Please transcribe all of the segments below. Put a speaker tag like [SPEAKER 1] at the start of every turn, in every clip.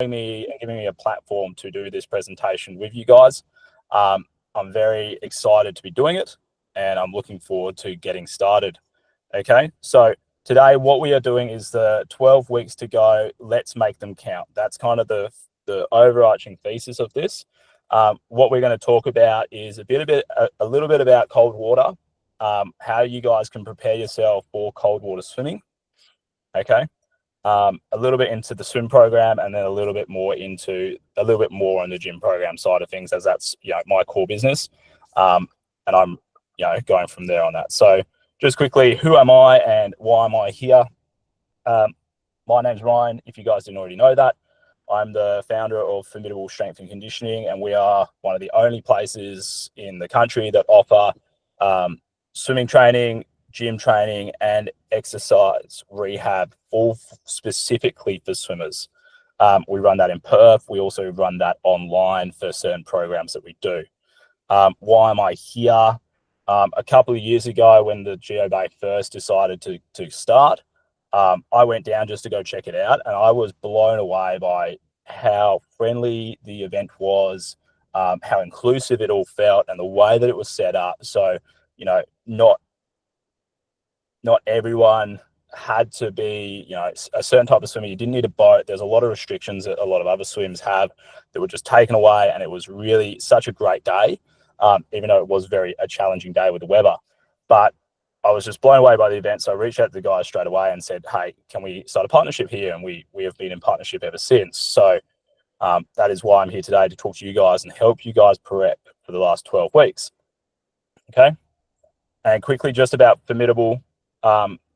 [SPEAKER 1] giving me a platform to do this presentation with you guys. I'm very excited to be doing it, and I'm looking forward to getting started. Okay, so today what we are doing is the 12 weeks to go. Let's make them count. That's kind of the overarching thesis of this. What we're going to talk about is a little bit about cold water, how you guys can prepare yourself for cold water swimming. Okay. A little bit into the swim program, and then a little bit more on the gym program side of things, as that's my core business, and I'm going from there on that. So just quickly, who am I and why am I here? My name's Ryan. If you guys didn't already know that, I'm the founder of Formidable Strength and Conditioning, and we are one of the only places in the country that offer swimming training, gym training, and exercise rehab, all specifically for swimmers. We run that in Perth. We also run that online for certain programs that we do. Why am I here? A couple of years ago, when the Geo Bay first decided to start, I went down just to go check it out, and I was blown away by how friendly the event was, how inclusive it all felt, and the way that it was set up. So, not everyone had to be, a certain type of swimmer. You didn't need a boat. There's a lot of restrictions that a lot of other swims have that were just taken away, and it was really such a great day, even though it was a challenging day with the weather. But I was just blown away by the event, so I reached out to the guys straight away and said, hey, can we start a partnership here? And we have been in partnership ever since. So that is why I'm here today, to talk to you guys and help you guys prep for the last 12 weeks. Okay? And quickly, just about Formidable.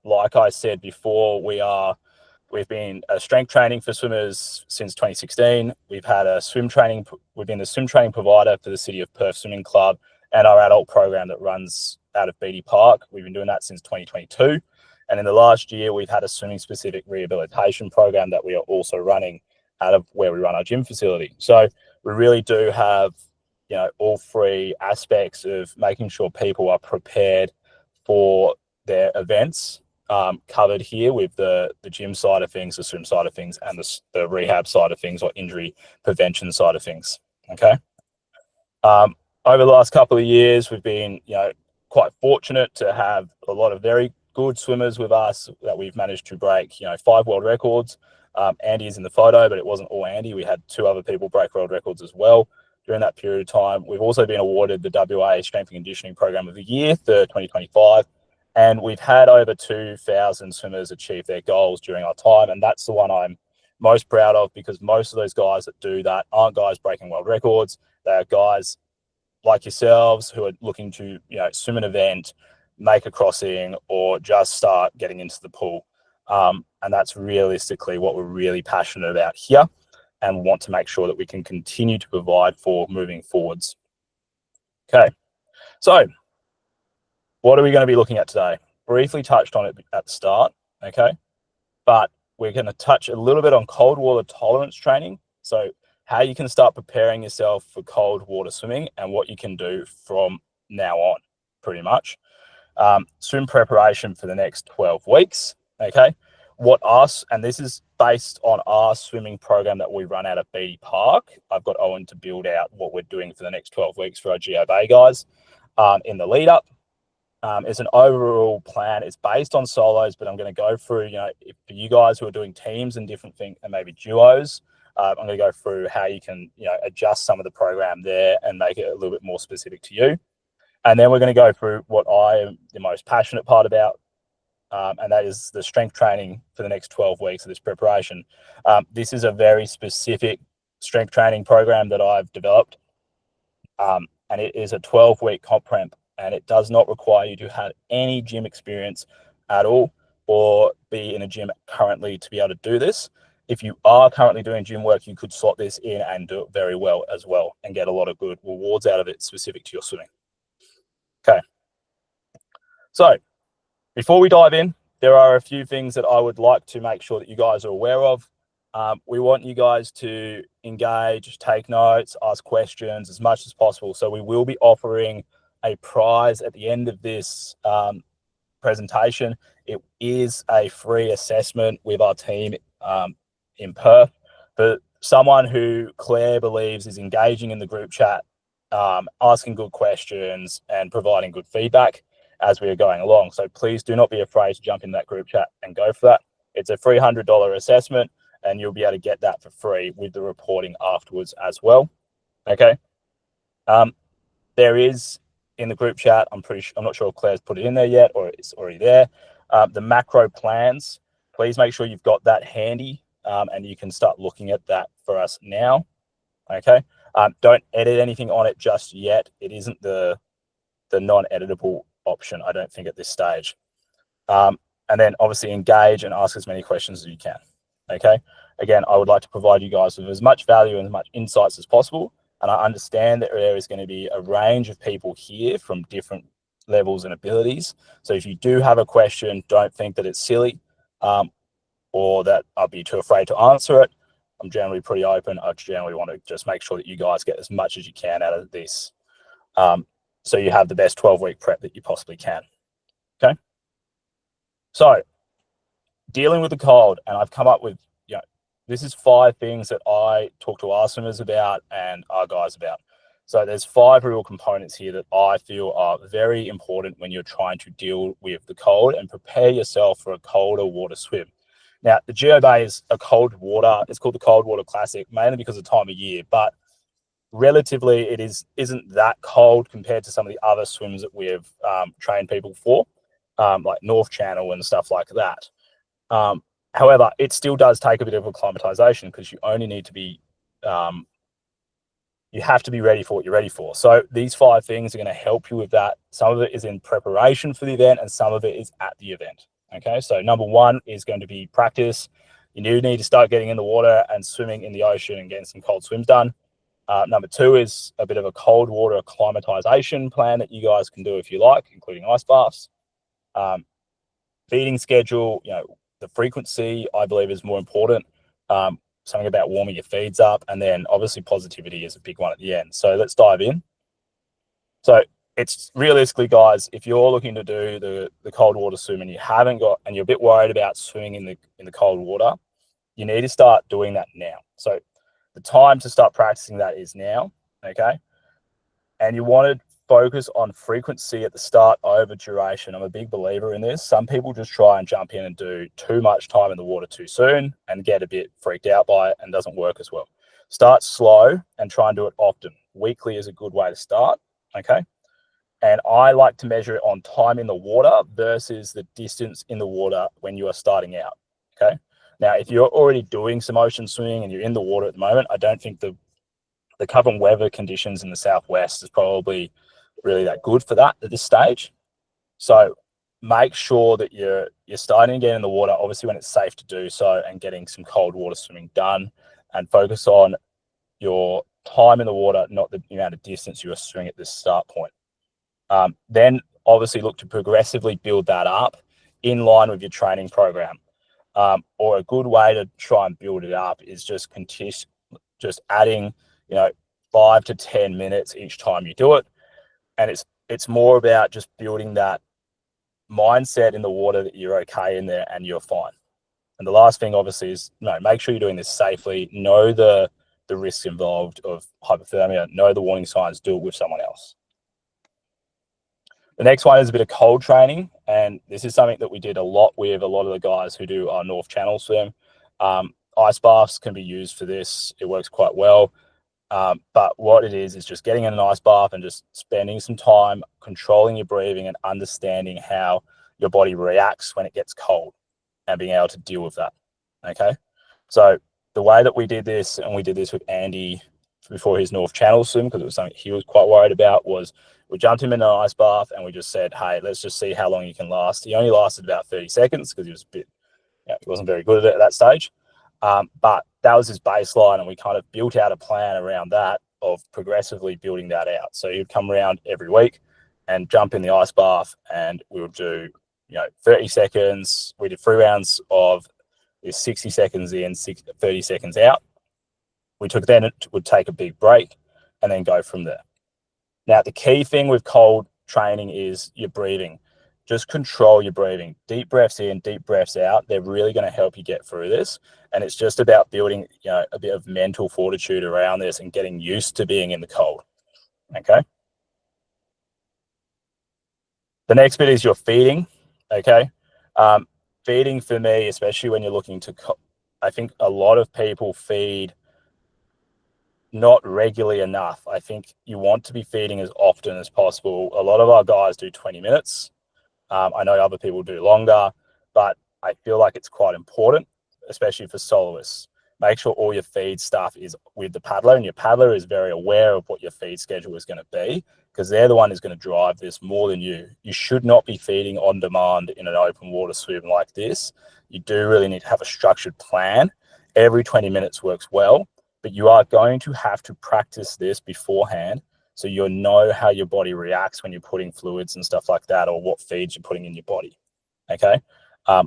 [SPEAKER 1] Like I said before, we've been a strength training for swimmers since 2016. We've been the swim training provider for the City of Perth Swimming Club and our adult program that runs out of Beatty Park. We've been doing that since 2022. And in the last year, we've had a swimming specific rehabilitation program that we are also running out of where we run our gym facility. So we really do have, all three aspects of making sure people are prepared for their events, covered here with the gym side of things, the swim side of things, and the rehab side of things, or injury prevention side of things. Okay. Over the last couple of years, we've been, quite fortunate to have a lot of very good swimmers with us that we've managed to break, 5 world records. Andy is in the photo, but it wasn't all Andy. We had 2 other people break world records as well during that period of time. We've also been awarded the WA Strength and Conditioning Program of the Year for 2025. And we've had over 2,000 swimmers achieve their goals during our time. And that's the one I'm most proud of, because most of those guys that do that aren't guys breaking world records. They are guys like yourselves who are looking to, swim an event, make a crossing, or just start getting into the pool. And that's realistically what we're really passionate about here, and want to make sure that we can continue to provide for moving forwards. Okay, so what are we going to be looking at today? Briefly touched on it at the start, okay? But we're going to touch a little bit on cold water tolerance training. So how you can start preparing yourself for cold water swimming, and what you can do from now on, pretty much. Swim preparation for the next 12 weeks, okay? And this is based on our swimming program that we run out of Beatty Park. I've got Owen to build out what we're doing for the next 12 weeks for our Geo Bay guys in the lead up. It's an overall plan. It's based on solos, but I'm going to go through, for you guys who are doing teams and different things, and maybe duos, I'm going to go through how you can, adjust some of the program there and make it a little bit more specific to you. And then we're going to go through what I am the most passionate part about, and that is the strength training for the next 12 weeks of this preparation. This is a very specific strength training program that I've developed, and it is a 12-week comp prep, and it does not require you to have any gym experience at all, or be in a gym currently to be able to do this. If you are currently doing gym work, you could slot this in and do it very well as well, and get a lot of good rewards out of it specific to your swimming. Okay. So before we dive in, there are a few things that I would like to make sure that you guys are aware of. We want you guys to engage, take notes, ask questions as much as possible. So we will be offering a prize at the end of this presentation. It is a free assessment with our team in Perth for someone who Claire believes is engaging in the group chat, asking good questions and providing good feedback as we are going along. So please do not be afraid to jump in that group chat and go for that. It's a $300 assessment and you'll be able to get that for free with the reporting afterwards as well. Okay. There is in the group chat, I'm not sure if Claire's put it in there yet or it's already there. The macro plans, please make sure you've got that handy and you can start looking at that for us now. Okay. Don't edit anything on it just yet. It isn't the non-editable option, I don't think, at this stage. And then obviously engage and ask as many questions as you can. Okay. Again, I would like to provide you guys with as much value and as much insights as possible. And I understand that there is going to be a range of people here from different levels and abilities. So if you do have a question, don't think that it's silly or that I'll be too afraid to answer it. I'm generally pretty open. I generally want to just make sure that you guys get as much as you can out of this. So you have the best 12-week prep that you possibly can. Okay. So dealing with the cold, and I've come up with, this is 5 things that I talk to our swimmers about and our guys about. So there's 5 real components here that I feel are very important when you're trying to deal with the cold and prepare yourself for a colder water swim. Now, the Geo Bay is a cold water. It's called the Cold Water Classic, mainly because of the time of year, but relatively it isn't that cold compared to some of the other swims that we've trained people for, like North Channel and stuff like that. However, it still does take a bit of acclimatization because you only need to be, you have to be ready for what you're ready for. So these 5 things are going to help you with that. Some of it is in preparation for the event and some of it is at the event. Okay, so number 1 is going to be practice. You do need to start getting in the water and swimming in the ocean and getting some cold swims done. Number 2 is a bit of a cold water acclimatization plan that you guys can do if you like, including ice baths. Feeding schedule, the frequency, I believe, is more important. Something about warming your feeds up, and then obviously positivity is a big one at the end. So let's dive in. So it's realistically, guys, if you're looking to do the cold water swim and you're a bit worried about swimming in the cold water, you need to start doing that now. So the time to start practicing that is now. Okay. And you want to focus on frequency at the start over duration. I'm a big believer in this. Some people just try and jump in and do too much time in the water too soon and get a bit freaked out by it and doesn't work as well. Start slow and try and do it often. Weekly is a good way to start. Okay. And I like to measure it on time in the water versus the distance in the water when you are starting out. Okay. Now, if you're already doing some ocean swimming and you're in the water at the moment, I don't think the current weather conditions in the southwest is probably really that good for that at this stage. So make sure that you're starting to get in the water, obviously when it's safe to do so, and getting some cold water swimming done, and focus on your time in the water, not the amount of distance you are swimming at this start point. Then obviously look to progressively build that up in line with your training program. Or a good way to try and build it up is just adding 5 to 10 minutes each time you do it. And it's more about just building that mindset in the water that you're okay in there and you're fine. And the last thing obviously is make sure you're doing this safely. Know the risks involved of hypothermia, know the warning signs, do it with someone else. The next one is a bit of cold training. And this is something that we did a lot with a lot of the guys who do our North Channel swim. Ice baths can be used for this. It works quite well. But what it is just getting in an ice bath and just spending some time controlling your breathing and understanding how your body reacts when it gets cold and being able to deal with that. Okay. So the way that we did this, and we did this with Andy before his North Channel swim, because it was something he was quite worried about, was we jumped him in an ice bath and we just said, hey, let's just see how long you can last. He only lasted about 30 seconds because he was he wasn't very good at it at that stage. But that was his baseline, and we kind of built out a plan around that of progressively building that out. So he'd come around every week and jump in the ice bath, and we would do 30 seconds. We did 3 rounds of 60 seconds in, 30 seconds out. Then it would take a big break and then go from there. Now, the key thing with cold training is your breathing. just control your breathing. Deep breaths in, deep breaths out. They're really going to help you get through this. And it's just about building, a bit of mental fortitude around this and getting used to being in the cold. Okay. The next bit is your feeding. Okay. Feeding for me, especially when you're looking to, I think a lot of people feed not regularly enough. I think you want to be feeding as often as possible. A lot of our guys do 20 minutes. I know other people do longer, but I feel like it's quite important, especially for soloists. Make sure all your feed stuff is with the paddler, and your paddler is very aware of what your feed schedule is going to be, because they're the one who's going to drive this more than you. You should not be feeding on demand in an open water swim like this. You do really need to have a structured plan. Every 20 minutes works well, but you are going to have to practice this beforehand, so you'll know how your body reacts when you're putting fluids and stuff like that, or what feeds you're putting in your body. Okay.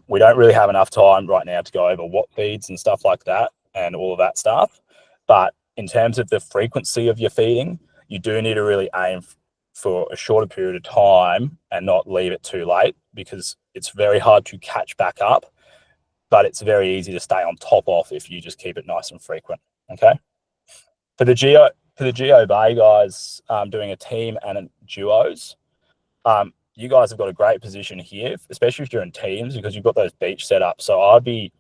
[SPEAKER 1] We don't really have enough time right now to go over what feeds and stuff like that and all of that stuff. But in terms of the frequency of your feeding, you do need to really aim for a shorter period of time and not leave it too late, because it's very hard to catch back up, but it's very easy to stay on top of if you just keep it nice and frequent. Okay. For the Geo Bay guys, doing a team and duos, you guys have got a great position here, especially if you're in teams, because you've got those beach setups. So I'd be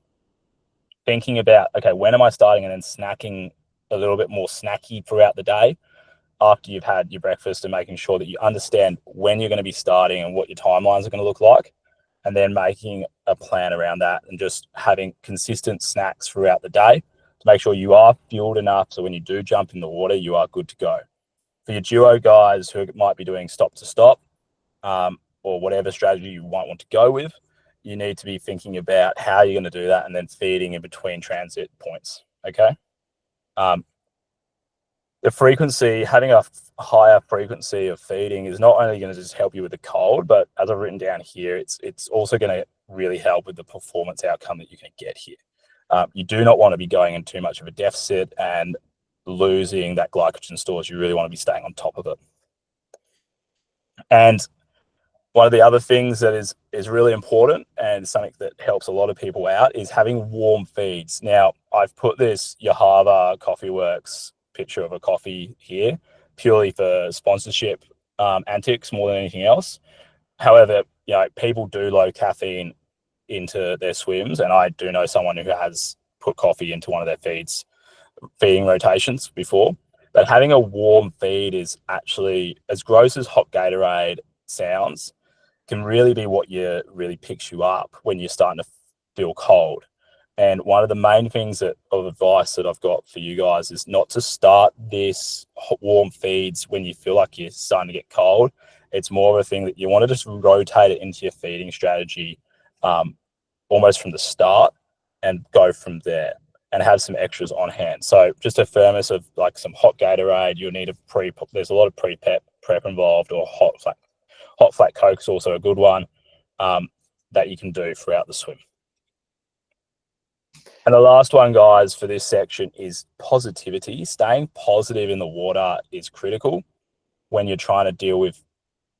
[SPEAKER 1] thinking about, okay, when am I starting, and then snacking a little bit more snacky throughout the day after you've had your breakfast, and making sure that you understand when you're going to be starting and what your timelines are going to look like, and then making a plan around that and just having consistent snacks throughout the day to make sure you are fueled enough, so when you do jump in the water, you are good to go. For your duo guys who might be doing stop to stop, or whatever strategy you might want to go with, you need to be thinking about how you're going to do that, and then feeding in between transit points. Okay. The frequency, having a higher frequency of feeding is not only going to just help you with the cold, but as I've written down here, it's also going to really help with the performance outcome that you can get here. You do not want to be going in too much of a deficit and losing that glycogen stores. You really want to be staying on top of it. And one of the other things that is really important, and something that helps a lot of people out, is having warm feeds. Now, I've put this Yahava Coffee Works picture of a coffee here purely for sponsorship antics more than anything else. However, people do low caffeine into their swims, and I do know someone who has put coffee into one of their feeding rotations before. But having a warm feed is actually, as gross as hot Gatorade sounds, can really be what really picks you up when you're starting to feel cold. And one of the main things of advice that I've got for you guys is not to start this warm feeds when you feel like you're starting to get cold. It's more of a thing that you want to just rotate it into your feeding strategy, almost from the start, and go from there, and have some extras on hand. So just a thermos of like some hot Gatorade. You'll need there's a lot of prep involved, or hot flat Coke's also a good one, that you can do throughout the swim. And the last one, guys, for this section is positivity. Staying positive in the water is critical when you're trying to deal with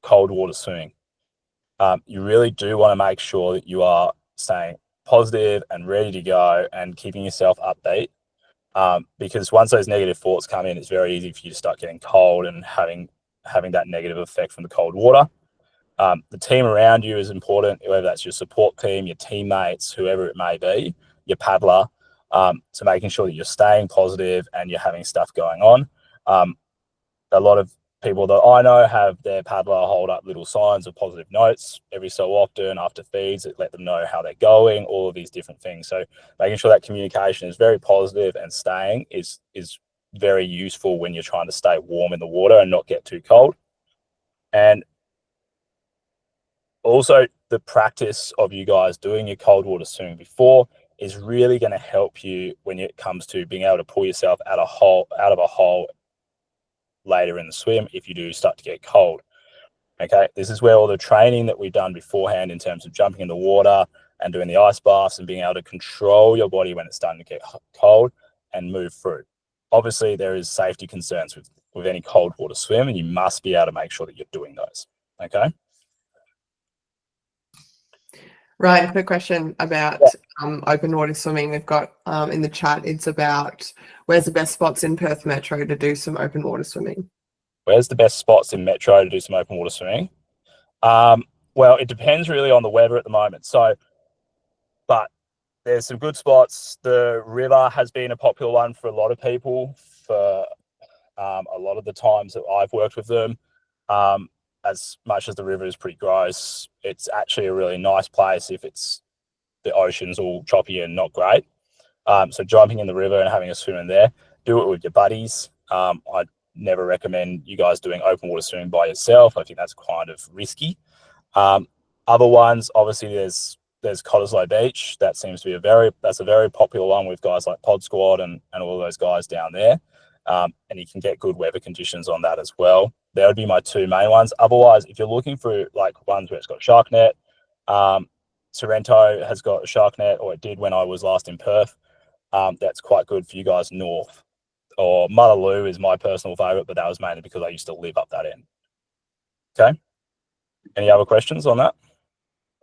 [SPEAKER 1] cold water swimming. You really do want to make sure that you are staying positive and ready to go, and keeping yourself upbeat, because once those negative thoughts come in, it's very easy for you to start getting cold and having that negative effect from the cold water. The team around you is important, whether that's your support team, your teammates, whoever it may be, your paddler, to making sure that you're staying positive and you're having stuff going on. A lot of people that I know have their paddler hold up little signs of positive notes every so often after feeds that let them know how they're going, all of these different things. So making sure that communication is very positive and staying is very useful when you're trying to stay warm in the water and not get too cold. And also, the practice of you guys doing your cold water swimming before is really going to help you when it comes to being able to pull yourself out of a hole later in the swim if you do start to get cold. Okay, this is where all the training that we've done beforehand in terms of jumping in the water and doing the ice baths and being able to control your body when it's starting to get cold and move through. Obviously, there is safety concerns with any cold water swim, and you must be able to make sure that you're doing those. Okay.
[SPEAKER 2] Ryan, quick question about open water swimming. We've got in the chat, it's about where's the best spots in Perth Metro to do some open water swimming?
[SPEAKER 1] Where's the best spots in Metro to do some open water swimming? Well, it depends really on the weather at the moment. So, but there's some good spots. The river has been a popular one for a lot of people for a lot of the times that I've worked with them. As much as the river is pretty gross, it's actually a really nice place if it's the ocean's all choppy and not great. So jumping in the river and having a swim in there, do it with your buddies. I'd never recommend you guys doing open water swimming by yourself. I think that's kind of risky. Other ones, obviously, there's Cottesloe Beach. That seems to be that's a very popular one with guys like Pod Squad and all those guys down there. And you can get good weather conditions on that as well. That would be my two main ones. Otherwise, if you're looking for like ones where it's got shark net, Sorrento has got a shark net, or it did when I was last in Perth. That's quite good for you guys north. Or Mullaloo is my personal favourite, but that was mainly because I used to live up that end. Okay. Any other questions on that?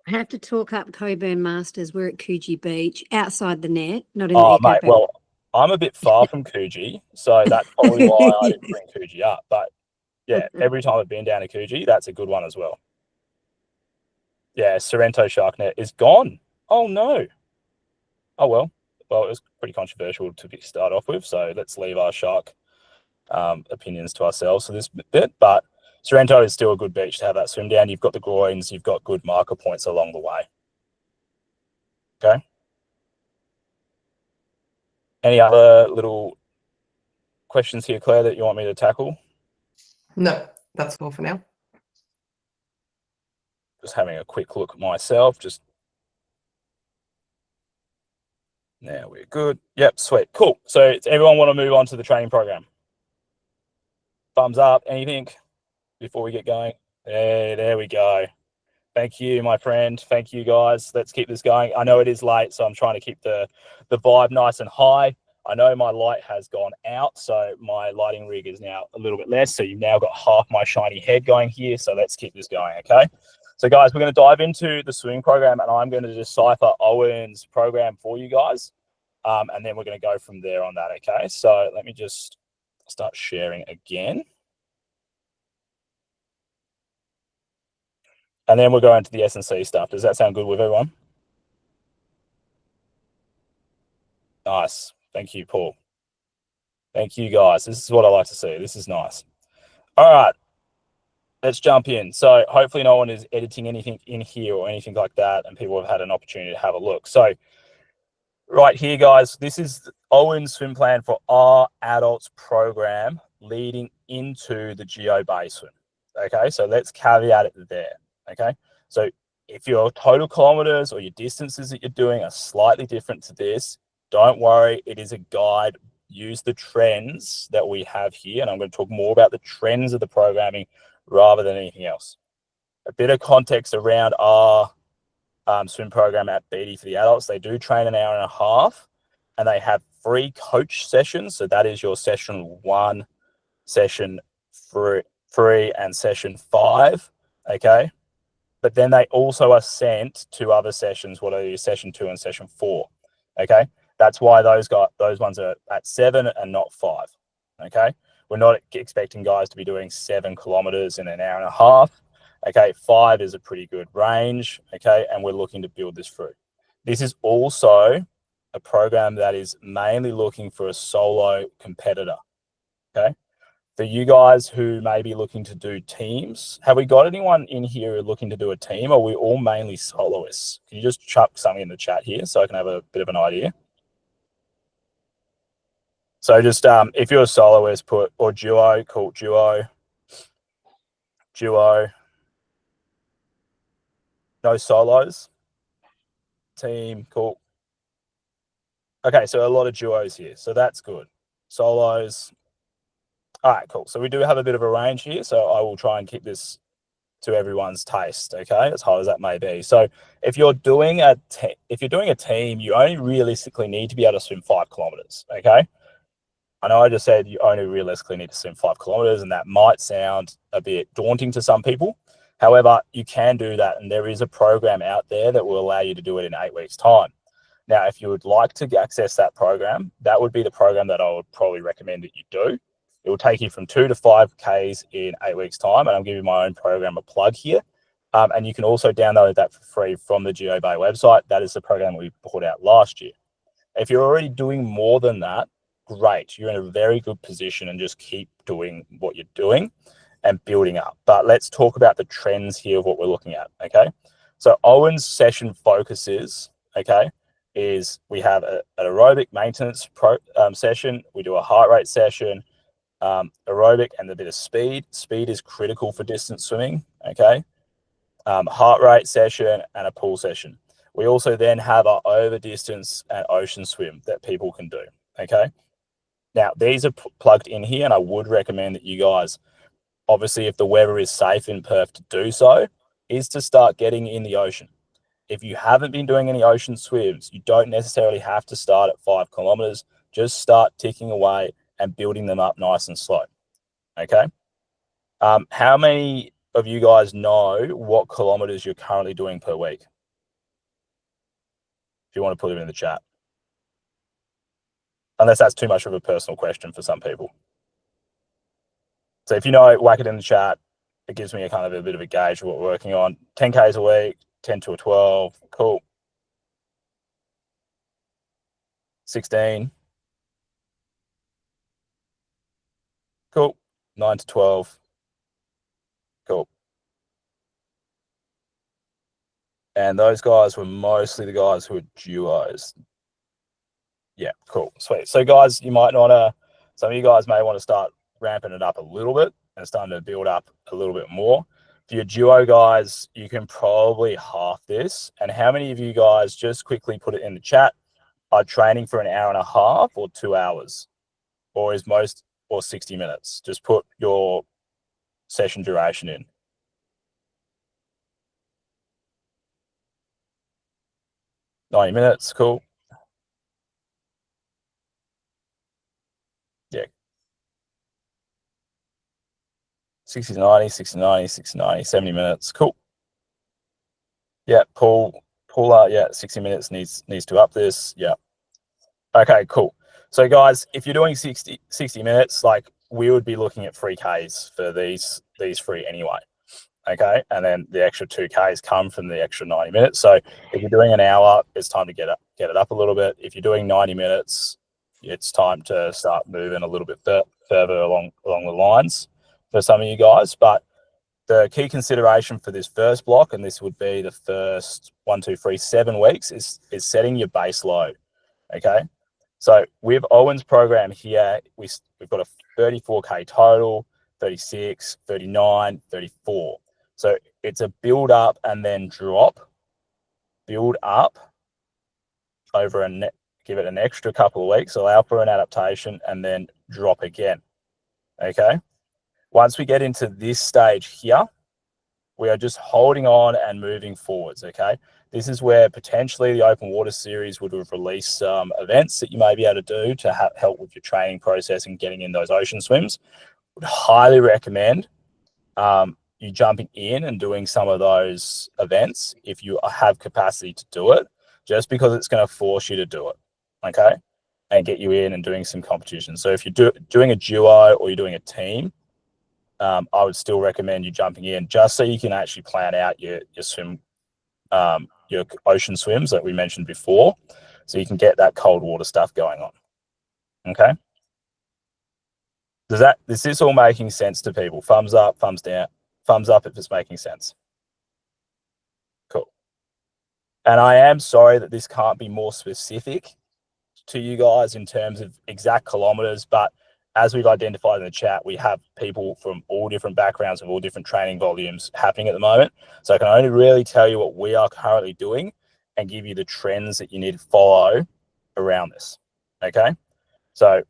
[SPEAKER 3] I have to talk up Coburn Masters. We're at Coogee Beach, outside the net, not in the eco.
[SPEAKER 1] Mate, well, I'm a bit far from Coogee, so that's probably why I didn't bring Coogee up. But yeah, every time I've been down to Coogee, that's a good one as well. Yeah, Sorrento shark net is gone. Oh no. Oh well. Well, it was pretty controversial to start off with, so let's leave our shark opinions to ourselves for this bit. But Sorrento is still a good beach to have that swim down. You've got the groins, you've got good marker points along the way. Okay. Any other little questions here, Claire, that you want me to tackle?
[SPEAKER 2] No, that's all for now.
[SPEAKER 1] Just having a quick look at myself. Now we're good. Yep, sweet. Cool. So does everyone want to move on to the training program? Thumbs up, anything before we get going? There we go. Thank you, my friend. Thank you, guys. Let's keep this going. I know it is late, so I'm trying to keep the vibe nice and high. I know my light has gone out, so my lighting rig is now a little bit less. So you've now got half my shiny head going here. So let's keep this going, okay? So, guys, we're going to dive into the swimming program, and I'm going to decipher Owen's program for you guys. And then we're going to go from there on that, okay? So let me just start sharing again. And then we'll go into the S&C stuff. Does that sound good with everyone? Nice. Thank you, Paul. Thank you, guys. This is what I like to see. This is nice. All right. Let's jump in. So hopefully no one is editing anything in here or anything like that, and people have had an opportunity to have a look. So right here, guys, this is Owen's swim plan for our adults program leading into the Geo Bay swim. Okay, so let's caveat it there. Okay, so if your total kilometers or your distances that you're doing are slightly different to this, don't worry, it is a guide. Use the trends that we have here, and I'm going to talk more about the trends of the programming rather than anything else. A bit of context around our swim program at BD for the adults. They do train an hour and a half, and they have 3 coach sessions. So that is your session 1, session 3, and session 5. Okay. But then they also are sent to other sessions. What are your session 2 and session 4? Okay. That's why those ones are at 7 and not 5. Okay. We're not expecting guys to be doing 7 kilometers in an hour and a half. Okay. 5 is a pretty good range. Okay. And we're looking to build this through. This is also a program that is mainly looking for a solo competitor. Okay. For you guys who may be looking to do teams, have we got anyone in here looking to do a team, or are we all mainly soloists? Can you just chuck something in the chat here so I can have a bit of an idea? So just if you're a soloist, put or duo, cool, duo. No solos. Team, cool. Okay, so a lot of duos here, so that's good. Solos. All right, cool. So we do have a bit of a range here, so I will try and keep this to everyone's taste, okay, as hard as that may be. So if you're doing a team, you only realistically need to be able to swim 5 kilometers, okay? I know I just said you only realistically need to swim 5 kilometers, and that might sound a bit daunting to some people. However, you can do that, and there is a program out there that will allow you to do it in 8 weeks' time. Now, if you would like to access that program, that would be the program that I would probably recommend that you do. It will take you from 2 to 5Ks in 8 weeks' time, and I'm giving my own program a plug here. And you can also download that for free from the Geo Bay website. That is the program we put out last year. If you're already doing more than that, great. You're in a very good position, and just keep doing what you're doing and building up. But let's talk about the trends here of what we're looking at, okay? So Owen's session focuses, okay, is we have an aerobic maintenance session. We do a heart rate session, aerobic, and a bit of speed. Speed is critical for distance swimming, okay? Heart rate session and a pool session. We also then have our over distance and ocean swim that people can do, okay? Now, these are plugged in here, and I would recommend that you guys, obviously, if the weather is safe in Perth to do so, is to start getting in the ocean. If you haven't been doing any ocean swims, you don't necessarily have to start at 5 kilometers. Just start ticking away and building them up nice and slow, okay? How many of you guys know what kilometers you're currently doing per week? If you want to put it in the chat. Unless that's too much of a personal question for some people. So if you know, whack it in the chat. It gives me a kind of a bit of a gauge of what we're working on. 10Ks a week, 10 to a 12, cool. 16, cool. 9 to 12, cool. And those guys were mostly the guys who were duos. Yeah, cool, sweet. So guys, you might not, some of you guys may want to start ramping it up a little bit and starting to build up a little bit more. For your duo guys, you can probably half this. And how many of you guys, just quickly put it in the chat, are training for an hour and a half or 2 hours, or 60 minutes? Just put your session duration in. 90 minutes, cool. Yeah. 60 to 90, 60 to 90, 60 to 90, 70 minutes, cool. Yeah, Paul, yeah, 60 minutes needs to up this. Yeah. Okay, cool. So guys, if you're doing 60 minutes, like, we would be looking at 3Ks for these three anyway. Okay, and then the extra 2Ks come from the extra 90 minutes. So if you're doing an hour, it's time to get it up a little bit. If you're doing 90 minutes, it's time to start moving a little bit further along the lines for some of you guys. But the key consideration for this first block, and this would be the first 1, 2, 3, 7 weeks, is setting your base load. Okay, so with Owen's program here, we've got a 34K total, 36, 39, 34. So it's a build up and then drop, build up over give it an extra couple of weeks, allow for an adaptation, and then drop again. Okay. Once we get into this stage here, we are just holding on and moving forwards. Okay. This is where potentially the open water series would have released some events that you may be able to do to help with your training process and getting in those ocean swims. Would highly recommend you jumping in and doing some of those events if you have capacity to do it, just because it's going to force you to do it, okay, and get you in and doing some competition. So if you're doing a duo or you're doing a team, I would still recommend you jumping in, just so you can actually plan out your swim, your ocean swims that we mentioned before, so you can get that cold water stuff going on. Okay. Is this all making sense to people? Thumbs up, thumbs down, thumbs up if it's making sense. Cool. And I am sorry that this can't be more specific to you guys in terms of exact kilometers, but as we've identified in the chat, we have people from all different backgrounds with all different training volumes happening at the moment. So I can only really tell you what we are currently doing and give you the trends that you need to follow around this. Okay. So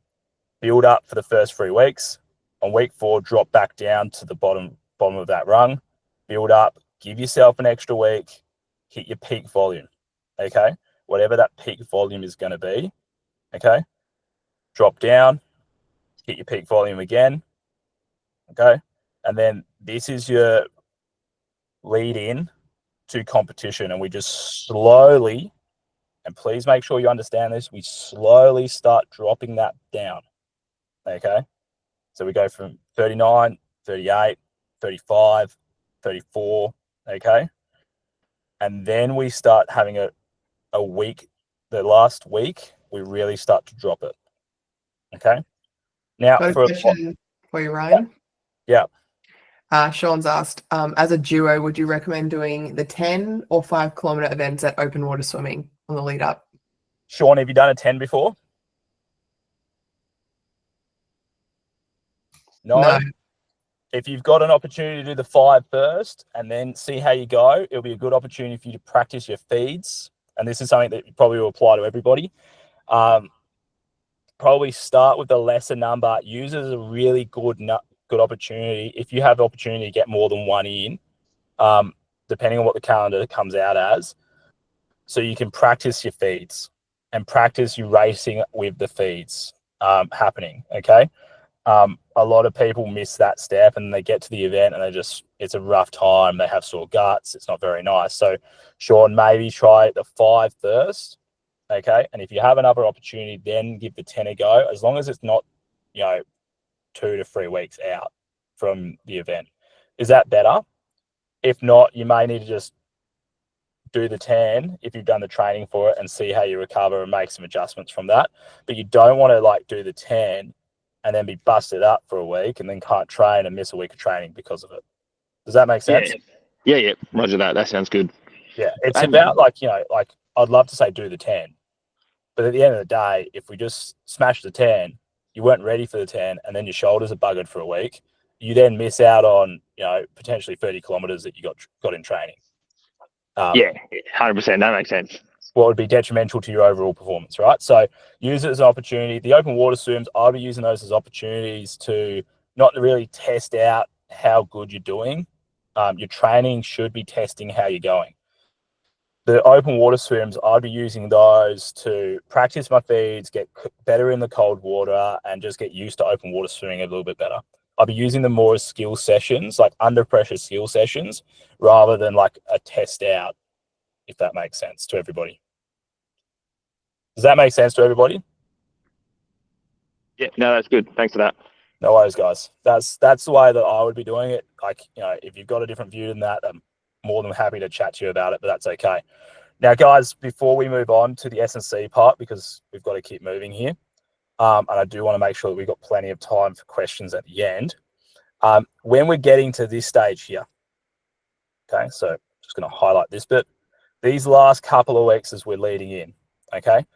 [SPEAKER 1] build up for the first 3 weeks. On week 4, drop back down to the bottom of that rung. Build up, give yourself an extra week, hit your peak volume. Okay. Whatever that peak volume is going to be. Okay. Drop down, hit your peak volume again. Okay. And then this is your lead in to competition, and we just slowly, and please make sure you understand this, we slowly start dropping that down. Okay. So we go from 39, 38, 35, 34. Okay. And then we start having a week, the last week, we really start to drop it. Okay. Now,
[SPEAKER 2] Got a
[SPEAKER 1] for
[SPEAKER 2] question for you, Ryan.
[SPEAKER 1] Yeah.
[SPEAKER 2] Sean's asked, as a duo, would you recommend doing the 10 or 5 kilometer events at open water swimming on the lead up?
[SPEAKER 1] Sean, have you done a 10 before? No. If you've got an opportunity to do the 5 first and then see how you go, it'll be a good opportunity for you to practice your feeds. And this is something that probably will apply to everybody. Probably start with the lesser number. Use it as a really good opportunity. If you have the opportunity to get more than one in, depending on what the calendar comes out as, so you can practice your feeds and practice you racing with the feeds happening. Okay. A lot of people miss that step and they get to the event and it's a rough time. They have sore guts. It's not very nice. So Sean, maybe try the 5 first. Okay. And if you have another opportunity, then give the 10 a go, as long as it's not, 2 to 3 weeks out from the event. Is that better? If not, you may need to just do the 10 if you've done the training for it and see how you recover and make some adjustments from that. But you don't want to do the 10 and then be busted up for a week and then can't train and miss a week of training because of it. Does that make sense?
[SPEAKER 4] Yeah. Roger that. That sounds good.
[SPEAKER 1] Yeah. It's about I'd love to say do the 10, but at the end of the day, if we just smash the 10, you weren't ready for the 10 and then your shoulders are buggered for a week, you then miss out on, potentially 30 kilometers that you got in training.
[SPEAKER 4] 100%. That makes sense.
[SPEAKER 1] What would be detrimental to your overall performance, right? So use it as an opportunity. The open water swims, I'll be using those as opportunities to not really test out how good you're doing. Your training should be testing how you're going. The open water swims, I'd be using those to practice my feeds, get better in the cold water, and just get used to open water swimming a little bit better. I'll be using them more as skill sessions, like under pressure skill sessions, rather than like a test out, if that makes sense to everybody. Does that make sense to everybody?
[SPEAKER 4] Yeah, no, that's good. Thanks for that.
[SPEAKER 1] No worries, guys. That's the way that I would be doing it. Like, if you've got a different view than that, I'm more than happy to chat to you about it, but that's okay. Now, guys, before we move on to the S&C part, because we've got to keep moving here, and I do want to make sure that we've got plenty of time for questions at the end. When we're getting to this stage here, okay, so I'm just going to highlight this bit. These last couple of weeks as we're leading in, okay,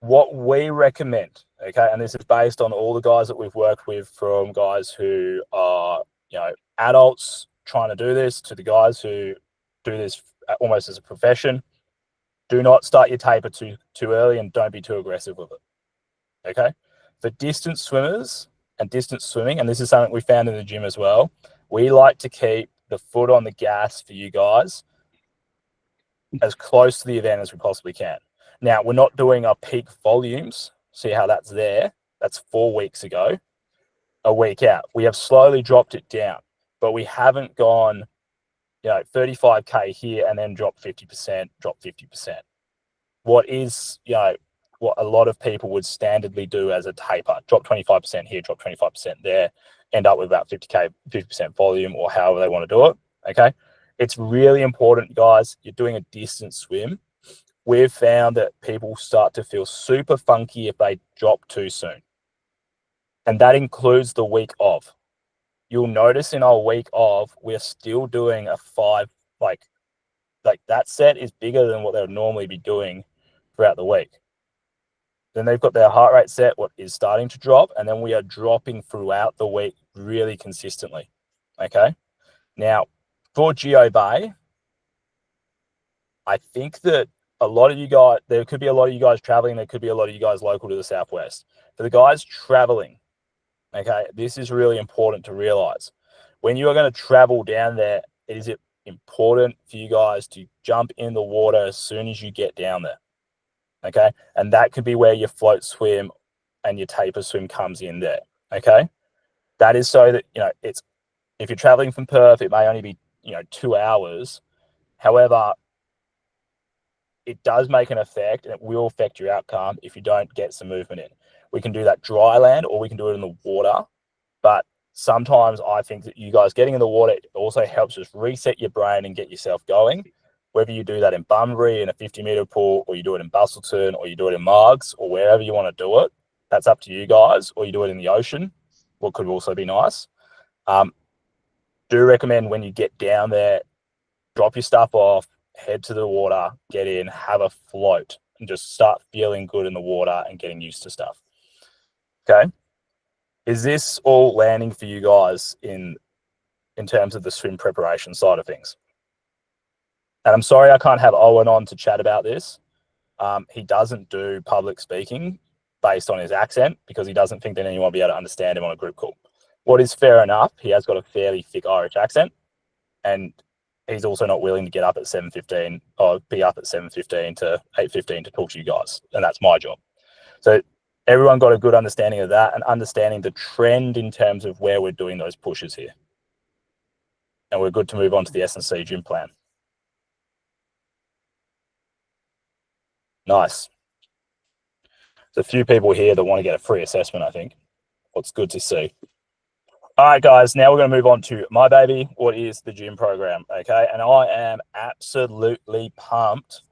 [SPEAKER 1] what we recommend, okay, and this is based on all the guys that we've worked with, from guys who are, adults trying to do this to the guys who do this almost as a profession. Do not start your taper too early and don't be too aggressive with it, okay? For distance swimmers and distance swimming, and this is something we found in the gym as well, we like to keep the foot on the gas for you guys as close to the event as we possibly can. Now, we're not doing our peak volumes. See how that's there? That's 4 weeks ago, a week out. We have slowly dropped it down, but we haven't gone, 35K here and then drop 50%, drop 50%. What is, what a lot of people would standardly do as a taper, drop 25% here, drop 25% there, end up with about 50% volume, or however they want to do it, okay? It's really important, guys, you're doing a distance swim. We've found that people start to feel super funky if they drop too soon. And that includes the week of. You'll notice in our week of, we're still doing a 5, like that set is bigger than what they would normally be doing throughout the week. Then they've got their heart rate set, what is starting to drop, and then we are dropping throughout the week really consistently, okay? Now, for Geo Bay, I think that a lot of you guys, there could be a lot of you guys traveling, there could be a lot of you guys local to the Southwest. For the guys traveling, okay, this is really important to realize. When you are going to travel down there, it is important for you guys to jump in the water as soon as you get down there, okay? And that could be where your float swim and your taper swim comes in there, okay? That is so that, it's, if you're traveling from Perth, it may only be, 2 hours. However, it does make an effect, and it will affect your outcome if you don't get some movement in. We can do that dry land, or we can do it in the water. But sometimes I think that you guys getting in the water also helps just reset your brain and get yourself going. Whether you do that in Bunbury in a 50-meter pool, or you do it in Busselton, or you do it in Margs, or wherever you want to do it, that's up to you guys. Or you do it in the ocean, what could also be nice. Do recommend when you get down there, drop your stuff off, head to the water, get in, have a float, and just start feeling good in the water and getting used to stuff. Okay. Is this all landing for you guys in terms of the swim preparation side of things? And I'm sorry I can't have Owen on to chat about this. He doesn't do public speaking based on his accent because he doesn't think that anyone will be able to understand him on a group call. What is fair enough, he has got a fairly thick Irish accent, and he's also not willing to get up at 7:15 or be up at 7:15 to 8:15 to talk to you guys, and that's my job. So everyone got a good understanding of that and understanding the trend in terms of where we're doing those pushes here. And we're good to move on to the S&C gym plan. Nice. There's a few people here that want to get a free assessment, I think. What's good to see. All right, guys, now we're going to move on to my baby. What is the gym program? Okay. And I am absolutely pumped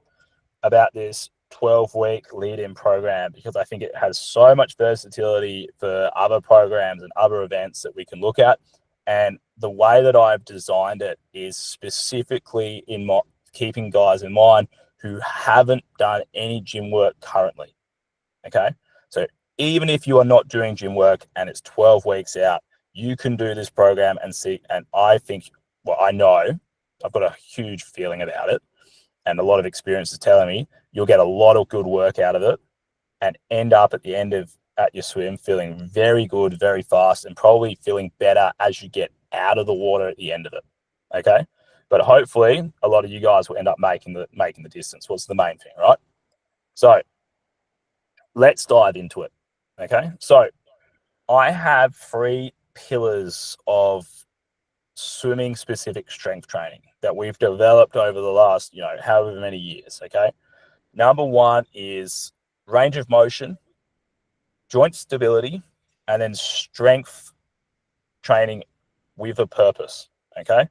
[SPEAKER 1] about this 12-week lead-in program because I think it has so much versatility for other programs and other events that we can look at. And the way that I've designed it is specifically in keeping guys in mind who haven't done any gym work currently. Okay. So even if you are not doing gym work and it's 12 weeks out, you can do this program and see. And I think, well, I know I've got a huge feeling about it, and a lot of experience is telling me you'll get a lot of good work out of it and end up at your swim feeling very good, very fast, and probably feeling better as you get out of the water at the end of it. Okay. But hopefully a lot of you guys will end up making the distance. What's the main thing, right? So let's dive into it. Okay. So I have 3 pillars of swimming specific strength training that we've developed over the last, however many years. Okay. Number 1 is range of motion, joint stability, and then strength training with a purpose. Okay.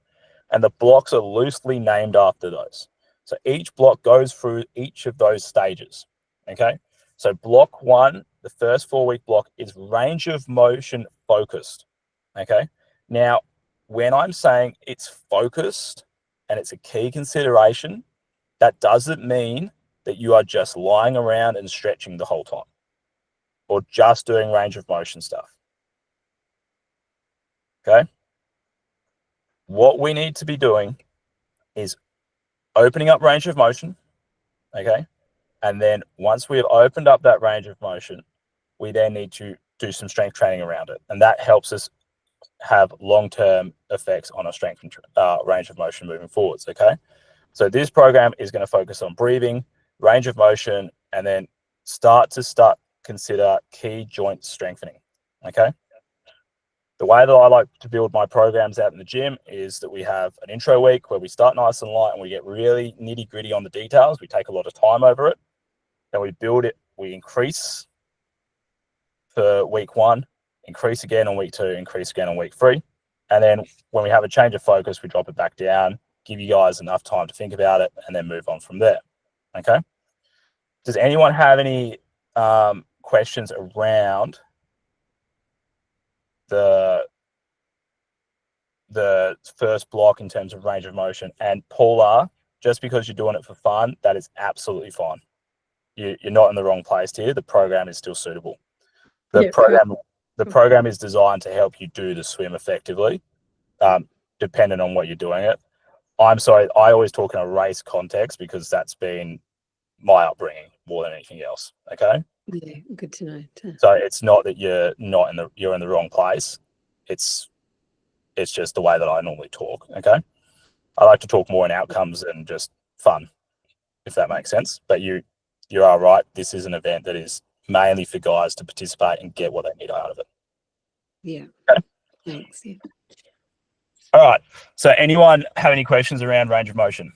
[SPEAKER 1] And the blocks are loosely named after those. So each block goes through each of those stages. Okay. So block 1, the first 4-week block, is range of motion focused. Okay. Now, when I'm saying it's focused and it's a key consideration, that doesn't mean that you are just lying around and stretching the whole time or just doing range of motion stuff. Okay. What we need to be doing is opening up range of motion. Okay. And then once we have opened up that range of motion, we then need to do some strength training around it. And that helps us have long-term effects on our strength and range of motion moving forwards. Okay. So this program is going to focus on breathing, range of motion, and then consider key joint strengthening. Okay. The way that I like to build my programs out in the gym is that we have an intro week where we start nice and light and we get really nitty gritty on the details. We take a lot of time over it. Then we build it, we increase for week 1, increase again on week 2, increase again on week 3. And then when we have a change of focus, we drop it back down, give you guys enough time to think about it, and then move on from there. Okay. Does anyone have any questions around the first block in terms of range of motion? And Paula, just because you're doing it for fun, that is absolutely fine. You're not in the wrong place here. The program is still suitable. The program is designed to help you do the swim effectively, dependent on what you're doing it. I'm sorry, I always talk in a race context because that's been my upbringing more than anything else. Okay.
[SPEAKER 3] Yeah, good to know.
[SPEAKER 1] So it's not that you're in the wrong place. It's just the way that I normally talk. Okay. I like to talk more in outcomes and just fun, if that makes sense. But you are right. This is an event that is mainly for guys to participate and get what they need out of it.
[SPEAKER 3] Yeah.
[SPEAKER 1] Okay.
[SPEAKER 3] Thanks. Yeah.
[SPEAKER 1] All right. So anyone have any questions around range of motion?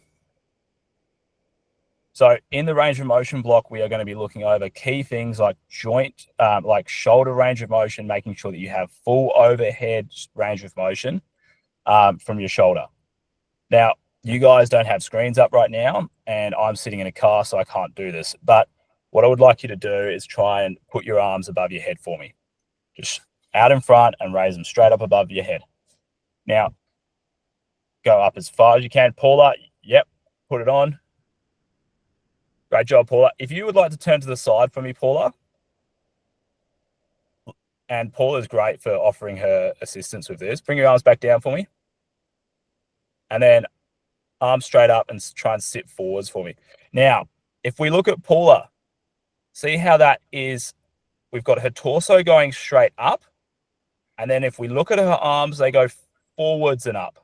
[SPEAKER 1] So in the range of motion block, we are going to be looking over key things like joint, like shoulder range of motion, making sure that you have full overhead range of motion from your shoulder. Now, you guys don't have screens up right now, and I'm sitting in a car, so I can't do this. But what I would like you to do is try and put your arms above your head for me. Just out in front and raise them straight up above your head. Now, go up as far as you can. Paula, yep, put it on. Great job, Paula. If you would like to turn to the side for me, Paula. And Paula's great for offering her assistance with this. Bring your arms back down for me. And then arms straight up and try and sit forwards for me. Now, if we look at Paula, see how that is, we've got her torso going straight up. And then if we look at her arms, they go forwards and up.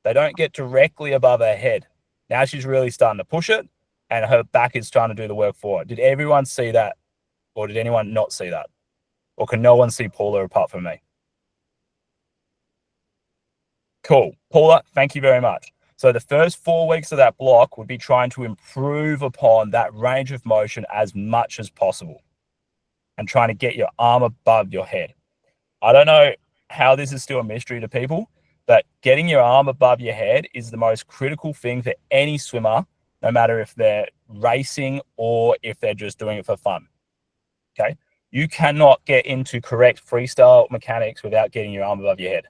[SPEAKER 1] They don't get directly above her head. Now she's really starting to push it, and her back is trying to do the work for her. Did everyone see that? Or did anyone not see that? Or can no one see Paula apart from me? Cool. Paula, thank you very much. So the first 4 weeks of that block would be trying to improve upon that range of motion as much as possible and trying to get your arm above your head. I don't know how this is still a mystery to people, but getting your arm above your head is the most critical thing for any swimmer, no matter if they're racing or if they're just doing it for fun. Okay? You cannot get into correct freestyle mechanics without getting your arm above your head.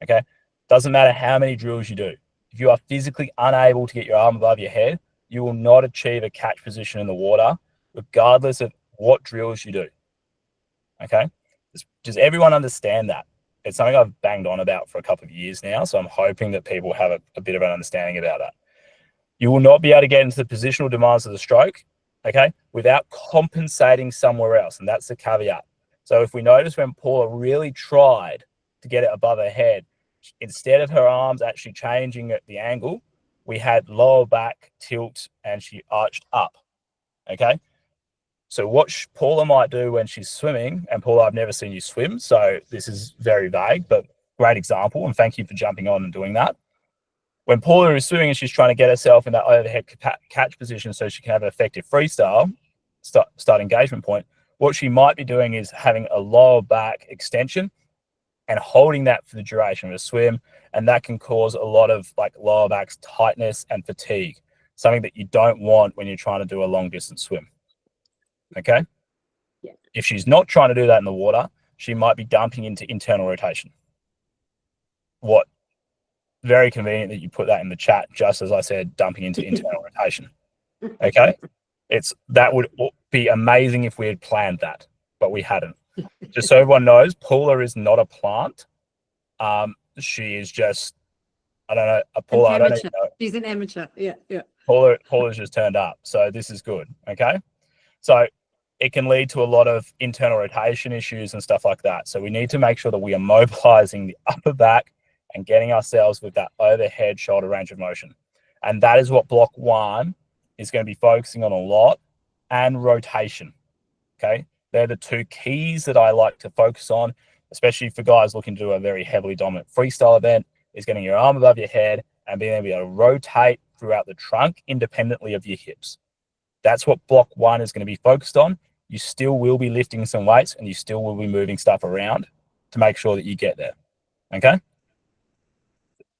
[SPEAKER 1] Okay? Doesn't matter how many drills you do. If you are physically unable to get your arm above your head, you will not achieve a catch position in the water, regardless of what drills you do. Okay? Does everyone understand that? It's something I've banged on about for a couple of years now, so I'm hoping that people have a bit of an understanding about that. You will not be able to get into the positional demands of the stroke, okay, without compensating somewhere else, and that's the caveat. So if we notice when Paula really tried to get it above her head, instead of her arms actually changing at the angle, we had lower back tilt and she arched up, okay? So what Paula might do when she's swimming, and Paula, I've never seen you swim, so this is very vague, but great example, and thank you for jumping on and doing that. When Paula is swimming and she's trying to get herself in that overhead catch position so she can have an effective freestyle, start engagement point, what she might be doing is having a lower back extension and holding that for the duration of a swim, and that can cause a lot of like lower back tightness and fatigue, something that you don't want when you're trying to do a long distance swim. Okay?
[SPEAKER 3] Yeah.
[SPEAKER 1] If she's not trying to do that in the water, she might be dumping into internal rotation. Very convenient that you put that in the chat, just as I said, dumping into internal rotation. Okay? That would be amazing if we had planned that, but we hadn't. Just so everyone knows, Paula is not a plant. She is just, I don't know, Paula, I don't even know.
[SPEAKER 3] She's an amateur. Yeah, yeah.
[SPEAKER 1] Paula's just turned up, so this is good. Okay? So it can lead to a lot of internal rotation issues and stuff like that. So we need to make sure that we are mobilizing the upper back and getting ourselves with that overhead shoulder range of motion. And that is what block 1 is going to be focusing on a lot, and rotation. Okay? They're the two keys that I like to focus on, especially for guys looking to do a very heavily dominant freestyle event, is getting your arm above your head and being able to rotate throughout the trunk independently of your hips. That's what block 1 is going to be focused on. You still will be lifting some weights and you still will be moving stuff around to make sure that you get there. Okay?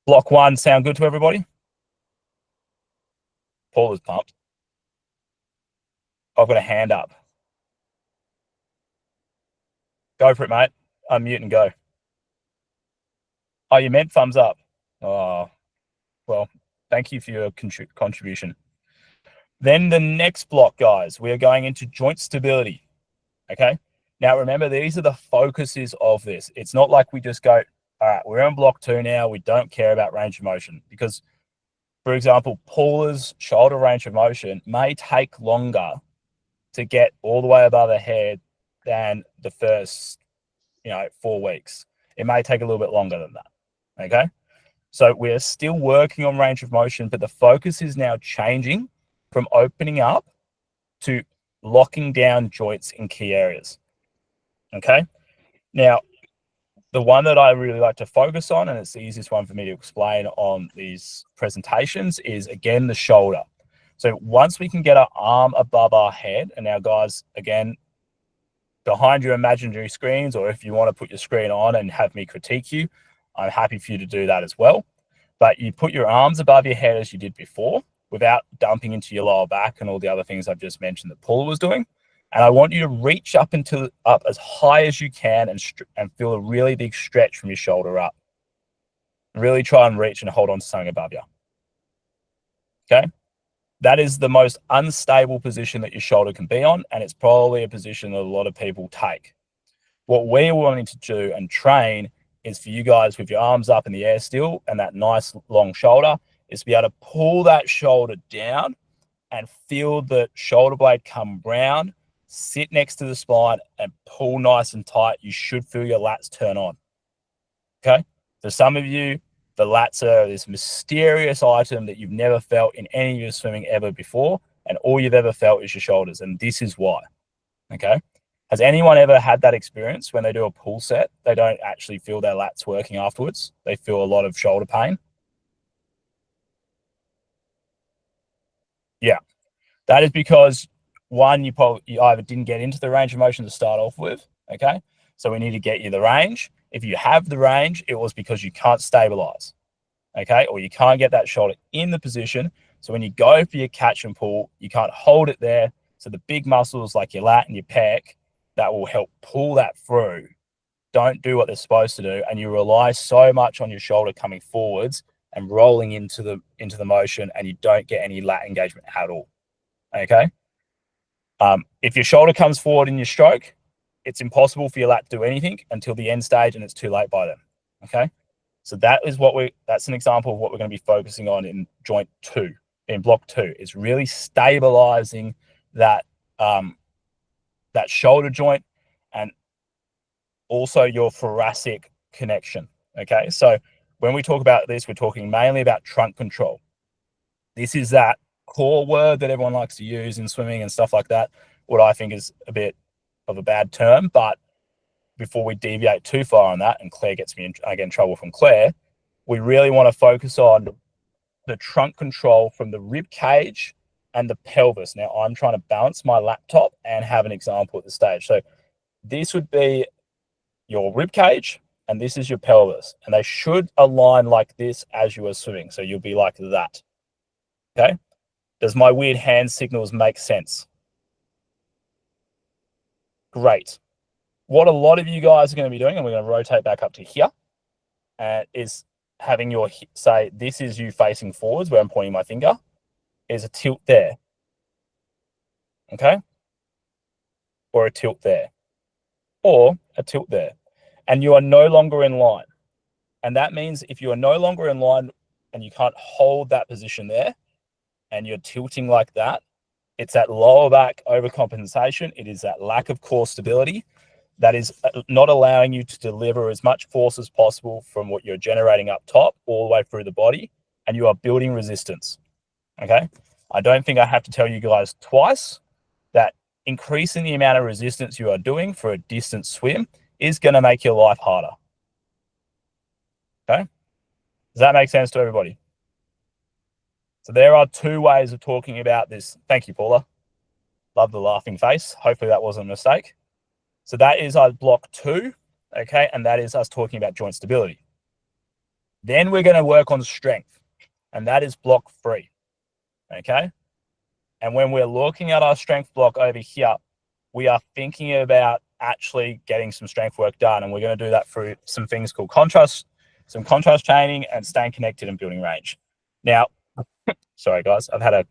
[SPEAKER 1] Block 1 sound good to everybody? Paul is pumped. I've got a hand up. Go for it, mate. Unmute and go. Oh, you meant thumbs up. Oh, well, thank you for your contribution. Then the next block, guys, we are going into joint stability. Okay? Now, remember, these are the focuses of this. It's not like we just go, all right, we're on block 2 now. We don't care about range of motion because, for example, Paula's shoulder range of motion may take longer to get all the way above her head than the first, 4 weeks. It may take a little bit longer than that. Okay? So we're still working on range of motion, but the focus is now changing from opening up to locking down joints in key areas. Okay? Now, the one that I really like to focus on, and it's the easiest one for me to explain on these presentations, is again the shoulder. So once we can get our arm above our head, and now guys, again, behind your imaginary screens, or if you want to put your screen on and have me critique you, I'm happy for you to do that as well. But you put your arms above your head as you did before, without dumping into your lower back and all the other things I've just mentioned that Paula was doing. And I want you to reach up as high as you can and feel a really big stretch from your shoulder up. Really try and reach and hold on to something above you. Okay? That is the most unstable position that your shoulder can be on, and it's probably a position that a lot of people take. What we're wanting to do and train is for you guys with your arms up in the air still and that nice long shoulder, is to be able to pull that shoulder down and feel the shoulder blade come round, sit next to the spine and pull nice and tight. You should feel your lats turn on. Okay? For some of you, the lats are this mysterious item that you've never felt in any of your swimming ever before, and all you've ever felt is your shoulders, and this is why. Okay? Has anyone ever had that experience when they do a pull set, they don't actually feel their lats working afterwards? They feel a lot of shoulder pain? Yeah. That is because, one, you either didn't get into the range of motion to start off with, okay? So we need to get you the range. If you have the range, it was because you can't stabilize, okay? Or you can't get that shoulder in the position. So when you go for your catch and pull, you can't hold it there. So the big muscles like your lat and your pec, that will help pull that through, don't do what they're supposed to do. And you rely so much on your shoulder coming forwards and rolling into the motion, and you don't get any lat engagement at all. Okay. If your shoulder comes forward in your stroke, it's impossible for your lat to do anything until the end stage, and it's too late by then. Okay. So that's an example of what we're going to be focusing on in joint 2, in block 2, is really stabilizing that, that shoulder joint and also your thoracic connection. Okay. So when we talk about this, we're talking mainly about trunk control. This is that core word that everyone likes to use in swimming and stuff like that, what I think is a bit of a bad term. But before we deviate too far on that, and Claire gets me I get in trouble from Claire, we really want to focus on the trunk control from the rib cage and the pelvis. Now I'm trying to balance my laptop and have an example at the stage. So this would be your rib cage and this is your pelvis, and they should align like this as you are swimming. So you'll be like that. Okay. Does my weird hand signals make sense? Great. What a lot of you guys are going to be doing, and we're going to rotate back up to here, is having your, say, this is you facing forwards where I'm pointing my finger, is a tilt there. Okay? Or a tilt there. Or a tilt there. And you are no longer in line. And that means if you are no longer in line and you can't hold that position there, and you're tilting like that, it's that lower back overcompensation. It is that lack of core stability that is not allowing you to deliver as much force as possible from what you're generating up top all the way through the body, and you are building resistance. Okay. I don't think I have to tell you guys twice that increasing the amount of resistance you are doing for a distance swim is going to make your life harder. Okay. Does that make sense to everybody? So there are 2 ways of talking about this. Thank you, Paula. Love the laughing face. Hopefully that wasn't a mistake. So that is our block 2, okay? And that is us talking about joint stability. Then we're going to work on strength, and that is block 3, okay? And when we're looking at our strength block over here, we are thinking about actually getting some strength work done, and we're going to do that through some things called contrast training and staying connected and building range. Now, sorry guys, I've had a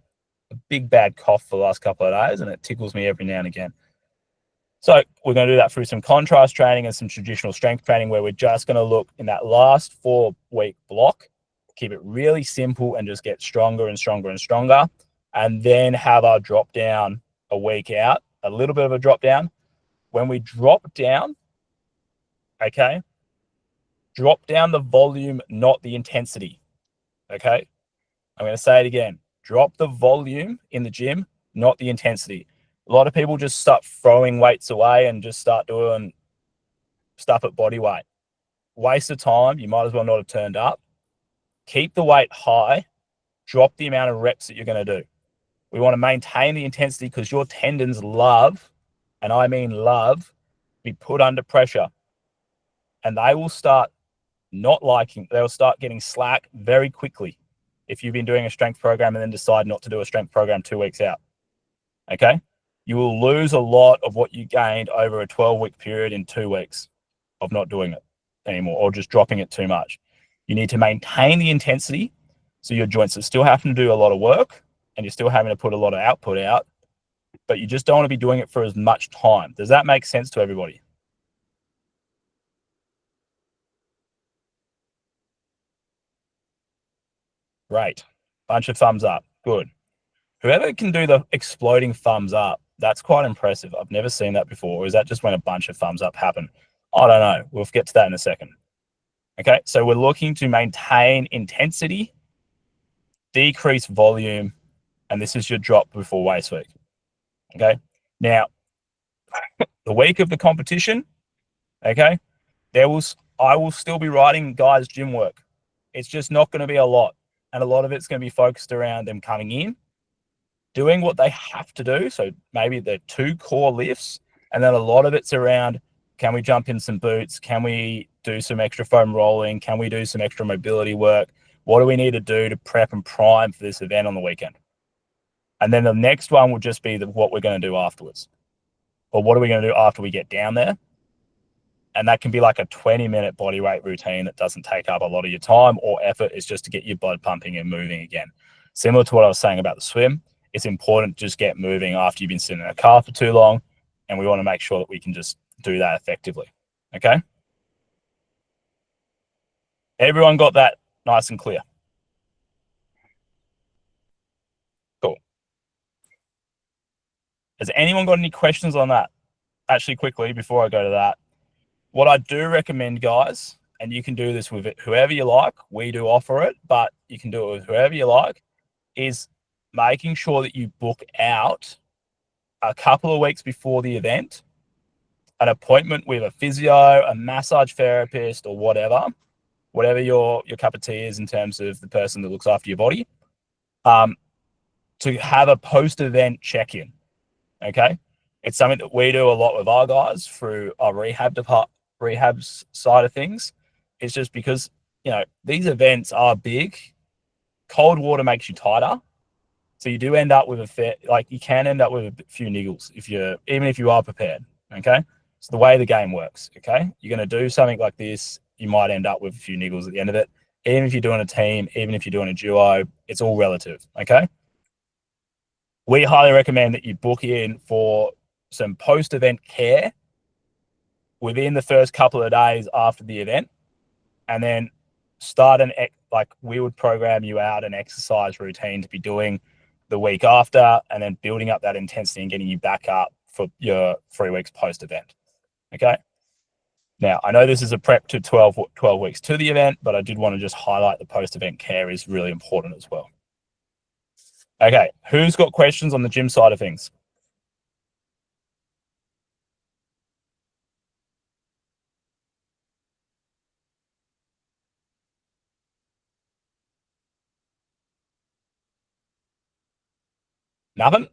[SPEAKER 1] big bad cough for the last couple of days, and it tickles me every now and again. So we're going to do that through some contrast training and some traditional strength training, where we're just going to look in that last 4-week block, keep it really simple and just get stronger and stronger and stronger, and then have our drop down a week out, a little bit of a drop down. When we drop down, okay, drop down the volume, not the intensity, okay? I'm going to say it again. Drop the volume in the gym, not the intensity. A lot of people just start throwing weights away and just start doing stuff at body weight. waste of time. You might as well not have turned up. Keep the weight high. Drop the amount of reps that you're going to do. We want to maintain the intensity because your tendons love, and I mean love, be put under pressure. And they will start they'll start getting slack very quickly if you've been doing a strength program and then decide not to do a strength program 2 weeks out. Okay? You will lose a lot of what you gained over a 12-week period in 2 weeks of not doing it anymore or just dropping it too much. You need to maintain the intensity so your joints are still having to do a lot of work and you're still having to put a lot of output out, but you just don't want to be doing it for as much time. Does that make sense to everybody? Great. Bunch of thumbs up. Good. Whoever can do the exploding thumbs up, that's quite impressive. I've never seen that before. Or is that just when a bunch of thumbs up happen? I don't know. We'll get to that in a second. Okay, so we're looking to maintain intensity, decrease volume, and this is your drop before waist week. Okay, now the week of the competition, okay, I will still be writing guys' gym work. It's just not going to be a lot, and a lot of it's going to be focused around them coming in, doing what they have to do. So maybe the 2 core lifts, and then a lot of it's around, can we jump in some boots? Can we do some extra foam rolling? Can we do some extra mobility work? What do we need to do to prep and prime for this event on the weekend? And then the next one will just be what we're going to do afterwards. Or what are we going to do after we get down there? And that can be like a 20-minute body weight routine that doesn't take up a lot of your time or effort. It's just to get your blood pumping and moving again. Similar to what I was saying about the swim, it's important to just get moving after you've been sitting in a car for too long. And we want to make sure that we can just do that effectively. Okay? Everyone got that nice and clear? Cool. Has anyone got any questions on that? Actually, quickly, before I go to that, what I do recommend, guys, and you can do this with whoever you like, we do offer it, but you can do it with whoever you like, is making sure that you book out a couple of weeks before the event an appointment with a physio, a massage therapist, or whatever your cup of tea is in terms of the person that looks after your body, to have a post-event check-in. Okay, it's something that we do a lot with our guys through our rehab side of things. It's just because, you know, these events are big. Cold water makes you tighter, so you do end up with you can end up with a few niggles even if you are prepared. Okay, it's the way the game works. Okay, you're going to do something like this, you might end up with a few niggles at the end of it. Even if you're doing a team, even if you're doing a duo, it's all relative. Okay, we highly recommend that you book in for some post-event care within the first couple of days after the event, and then we would program you out an exercise routine to be doing the week after, and then building up that intensity and getting you back up for your 3 weeks post-event. Okay. Now, I know this is a prep to 12 weeks to the event, but I did want to just highlight the post-event care is really important as well. Okay, who's got questions on the gym side of things? Nothing?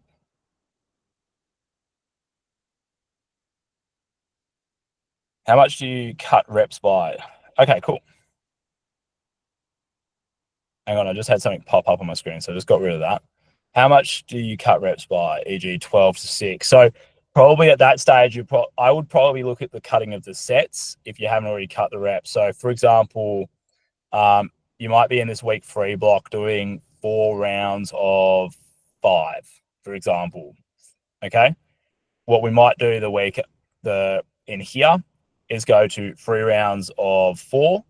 [SPEAKER 1] How much do you cut reps by? Okay, cool. Hang on, I just had something pop up on my screen, so I just got rid of that. How much do you cut reps by, e.g. 12 to 6? So probably at that stage, I would probably look at the cutting of the sets if you haven't already cut the reps. So for example, you might be in this week 3 block doing 4 rounds of 5, for example. Okay. What we might do in here is go to 3 rounds of 4.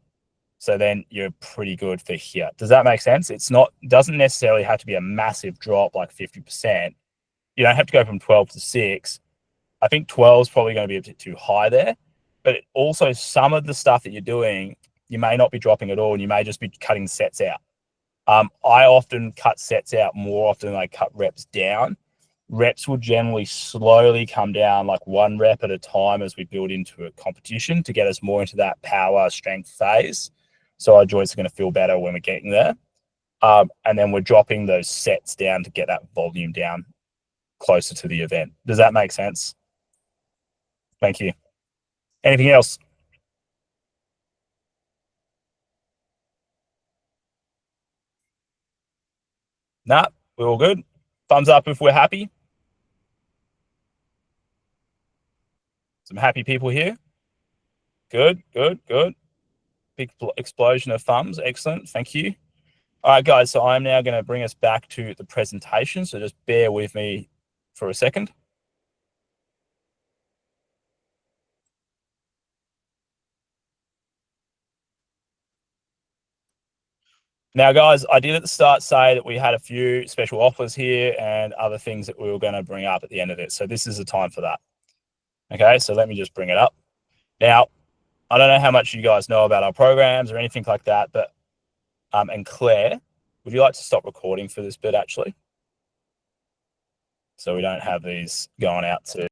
[SPEAKER 1] So then you're pretty good for here. Does that make sense? It doesn't necessarily have to be a massive drop like 50%. You don't have to go from 12 to 6. I think 12 is probably going to be a bit too high there. But also some of the stuff that you're doing, you may not be dropping at all, and you may just be cutting sets out. I often cut sets out more often than I cut reps down. reps will generally slowly come down, like 1 rep at a time as we build into a competition to get us more into that power strength phase. So our joints are going to feel better when we're getting there. And then we're dropping those sets down to get that volume down closer to the event. Does that make sense? Thank you. Anything else? Nah, we're all good. Thumbs up if we're happy. Some happy people here. Good, good, good. Big explosion of thumbs. Excellent. Thank you. All right, guys. So I'm now going to bring us back to the presentation. So just bear with me for a second. Now, guys, I did at the start say that we had a few special offers here and other things that we were going to bring up at the end of it. So this is the time for that. Okay, so let me just bring it up. Now, I don't know how much you guys know about our programs or anything like that, but and Claire, would you like to stop recording for this bit actually? So we don't have these going out to